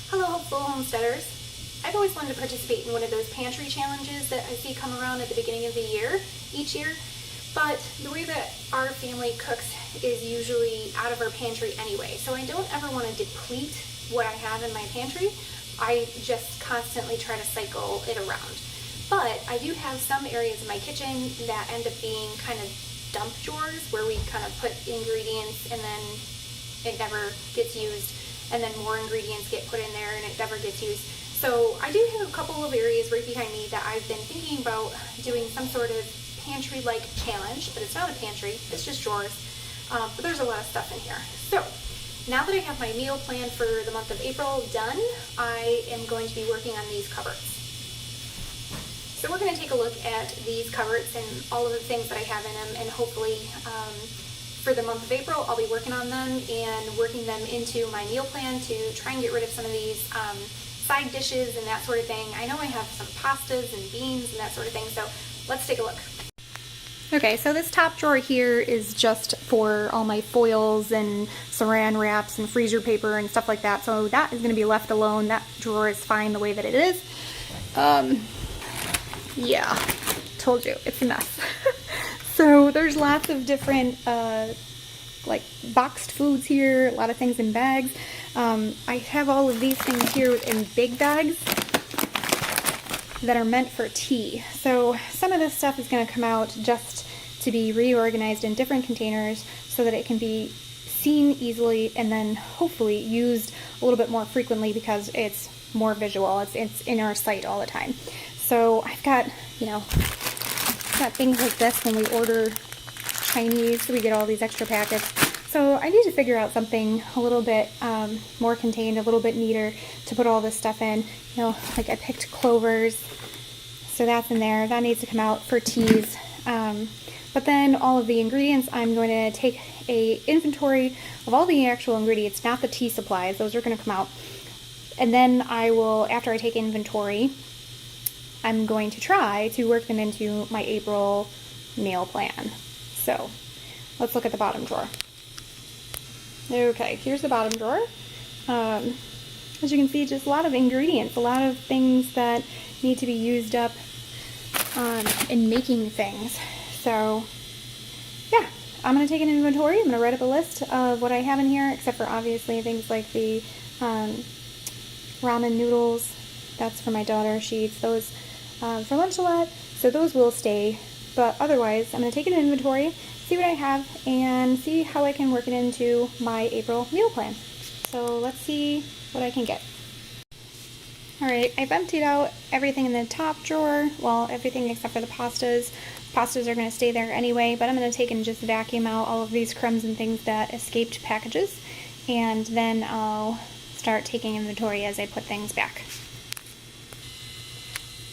Hello, hopeful homesteaders. I've always wanted to participate in one of those pantry challenges that I see come around at the beginning of the year, each year, but the way that our family cooks is usually out of our pantry anyway, so I don't ever want to deplete what I have in my pantry. I just constantly try to cycle it around. But I do have some areas in my kitchen that end up being kind of dump drawers where we kind of put ingredients and then it never gets used, and then more ingredients get put in there and it never gets used. So I do have a couple of areas right behind me that I've been thinking about doing some sort of pantry-like challenge, but it's not a pantry, it's just drawers. But there's a lot of stuff in here. So now that I have my meal plan for the month of April done, I am going to be working on these cupboards. So we're going to take a look at these cupboards and all of the things that I have in them, and hopefully for the month of April I'll be working on them and working them into my meal plan to try and get rid of some of these side dishes and that sort of thing. I know I have some pastas and beans and that sort of thing, so let's take a look. Okay, so this top drawer here is just for all my foils and saran wraps and freezer paper and stuff like that, so that is going to be left alone. That drawer is fine the way that it is. Yeah, told you, it's a mess. So there's lots of different like boxed foods here, a lot of things in bags. I have all of these things here in big bags that are meant for tea. So some of this stuff is going to come out just to be reorganized in different containers so that it can be seen easily and then hopefully used a little bit more frequently because it's more visual. It's in our sight all the time. So I've got, got things like this when we order Chinese, so we get all these extra packets. So I need to figure out something a little bit more contained, a little bit neater to put all this stuff in. Like I picked clovers, so that's in there. That needs to come out for teas. But then all of the ingredients, I'm going to take a inventory of all the actual ingredients, not the tea supplies. Those are going to come out. And then I will, after I take inventory, I'm going to try to work them into my April meal plan. So let's look at the bottom drawer. Okay, here's the bottom drawer. As you can see, just a lot of ingredients, a lot of things that need to be used up in making things. So yeah, I'm going to take an inventory. I'm going to write up a list of what I have in here, except for obviously things like the ramen noodles. That's for my daughter. She eats those for lunch a lot, so those will stay. But otherwise, I'm going to take an inventory, see what I have, and see how I can work it into my April meal plan. So let's see what I can get. Alright, I've emptied out everything in the top drawer. Well, everything except for the pastas. Pastas are going to stay there anyway, but I'm going to take and just vacuum out all of these crumbs and things that escaped packages, and then I'll start taking inventory as I put things back.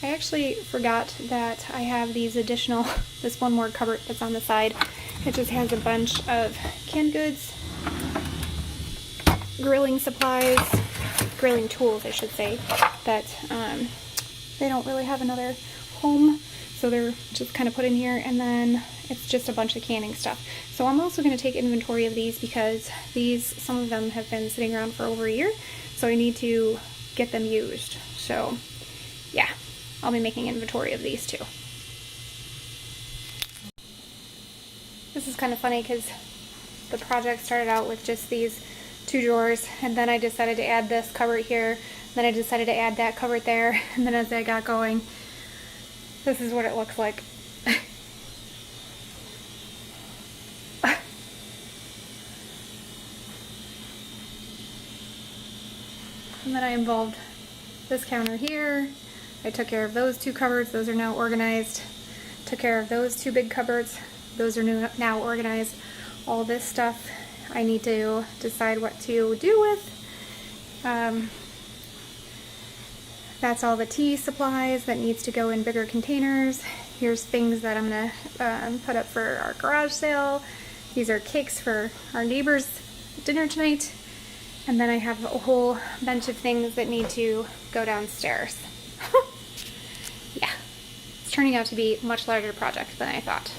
I actually forgot that I have these additional, this one more cupboard that's on the side. It just has a bunch of canned goods, grilling supplies, grilling tools I should say, that they don't really have another home, so they're just kind of put in here, and then it's just a bunch of canning stuff. So I'm also going to take inventory of these because some of them have been sitting around for over a year, so I need to get them used. So yeah, I'll be making inventory of these too. This is kind of funny because the project started out with just these two drawers, and then I decided to add this cupboard here, then I decided to add that cupboard there, and then as I got going, this is what it looks like. And then I involved this counter here. I took care of those two cupboards, those are now organized. Took care of those two big cupboards, those are now organized. All this stuff I need to decide what to do with. That's all the tea supplies that needs to go in bigger containers. Here's things that I'm going to put up for our garage sale. These are cakes for our neighbor's dinner tonight. And then I have a whole bunch of things that need to go downstairs. Yeah, it's turning out to be a much larger project than I thought.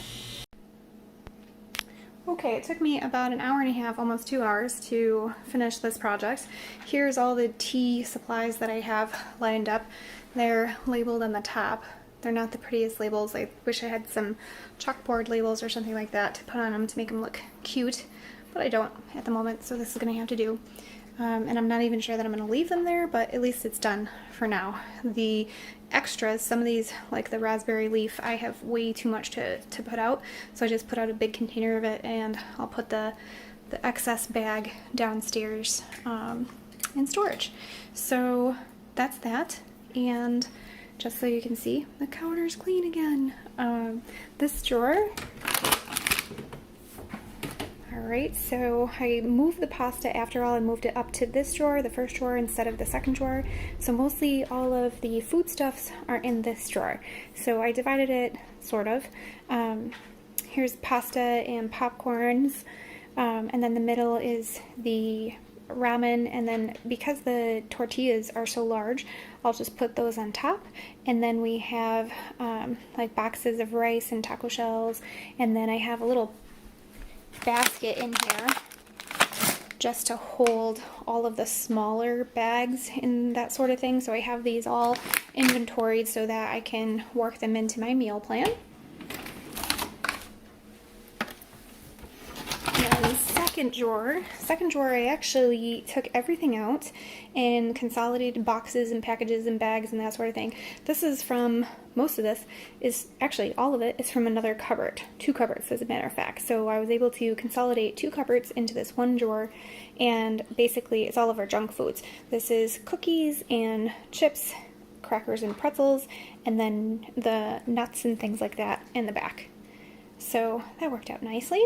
Okay, it took me about an hour and a half, almost 2 hours to finish this project. Here's all the tea supplies that I have lined up. They're labeled on the top. They're not the prettiest labels. I wish I had some chalkboard labels or something like that to put on them to make them look cute, but I don't at the moment, so this is going to have to do. And I'm not even sure that I'm going to leave them there, but at least it's done for now. The extras, some of these, like the raspberry leaf, I have way too much to put out, so I just put out a big container of it, and I'll put the excess bag downstairs in storage. So that's that, and just so you can see, the counter's clean again. This drawer, alright, so I moved the pasta after all. I moved it up to this drawer, the first drawer, instead of the second drawer. So mostly all of the foodstuffs are in this drawer. So I divided it, sort of. Here's pasta and popcorns, and then the middle is the ramen, and then because the tortillas are so large, I'll just put those on top. And then we have like boxes of rice and taco shells, and then I have a little basket in here just to hold all of the smaller bags and that sort of thing. So I have these all inventoried so that I can work them into my meal plan. And second drawer, I actually took everything out and consolidated boxes and packages and bags and that sort of thing. This is from, most of this is, actually all of it is from another cupboard, 2 cupboards as a matter of fact. So I was able to consolidate 2 cupboards into this one drawer, and basically it's all of our junk foods. This is cookies and chips, crackers and pretzels, and then the nuts and things like that in the back. So that worked out nicely.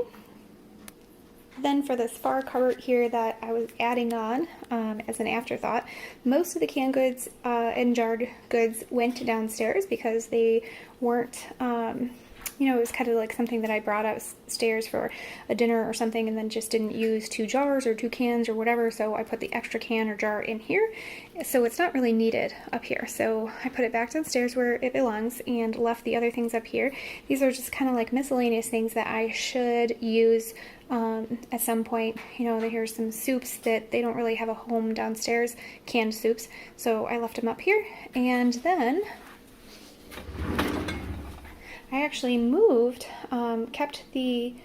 Then for this far cupboard here that I was adding on as an afterthought, most of the canned goods and jarred goods went downstairs because they weren't, you know, it was kind of like something that I brought upstairs for a dinner or something and then just didn't use 2 jars or 2 cans or whatever, so I put the extra can or jar in here. So it's not really needed up here. So I put it back downstairs where it belongs and left the other things up here. These are just kind of like miscellaneous things that I should use at some point. You know, here's some soups that they don't really have a home downstairs, canned soups, so I left them up here. And then I actually moved, kept the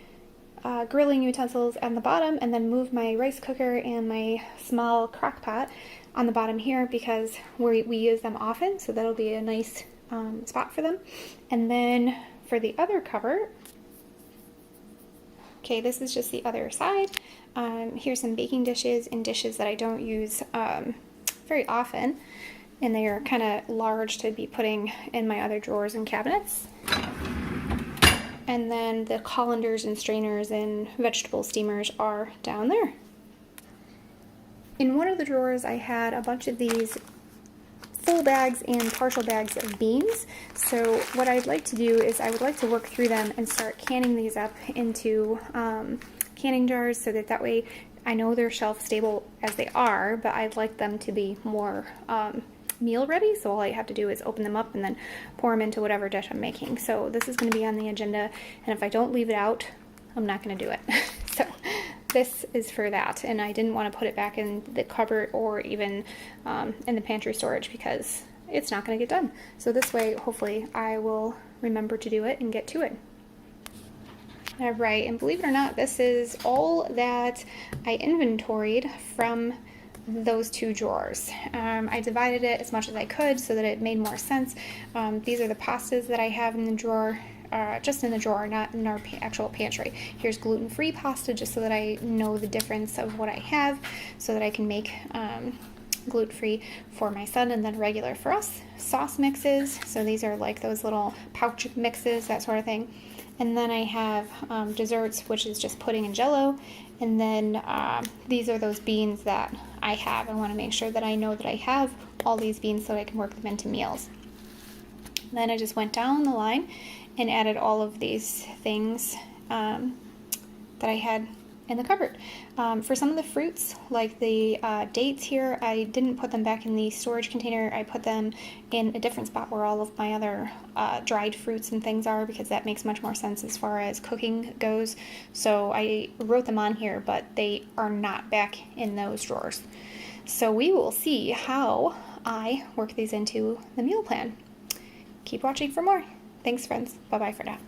grilling utensils on the bottom, and then moved my rice cooker and my small crock pot on the bottom here because we use them often, so that'll be a nice spot for them. And then for the other cupboard, okay, this is just the other side. Here's some baking dishes and dishes that I don't use very often, and they are kind of large to be putting in my other drawers and cabinets. And then the colanders and strainers and vegetable steamers are down there. In one of the drawers I had a bunch of these full bags and partial bags of beans. So what I'd like to do is I would like to work through them and start canning these up into canning jars so that way I know they're shelf stable as they are, but I'd like them to be more meal ready, so all I have to do is open them up and then pour them into whatever dish I'm making. So this is going to be on the agenda, and if I don't leave it out, I'm not going to do it. So this is for that, and I didn't want to put it back in the cupboard or even in the pantry storage because it's not going to get done. So this way, hopefully, I will remember to do it and get to it. Alright, and believe it or not, this is all that I inventoried from those 2 drawers. I divided it as much as I could so that it made more sense. These are the pastas that I have in the drawer, just in the drawer, not in our actual pantry. Here's gluten-free pasta just so that I know the difference of what I have so that I can make gluten-free for my son and then regular for us. Sauce mixes, so these are like those little pouch mixes, that sort of thing. And then I have desserts, which is just pudding and jello. And then these are those beans that I have. I want to make sure that I know that I have all these beans so I can work them into meals. Then I just went down the line and added all of these things that I had in the cupboard. For some of the fruits, like the dates here, I didn't put them back in the storage container. I put them in a different spot where all of my other dried fruits and things are, because that makes much more sense as far as cooking goes. So I wrote them on here, but they are not back in those drawers. So we will see how I work these into the meal plan. Keep watching for more. Thanks, friends. Bye-bye for now.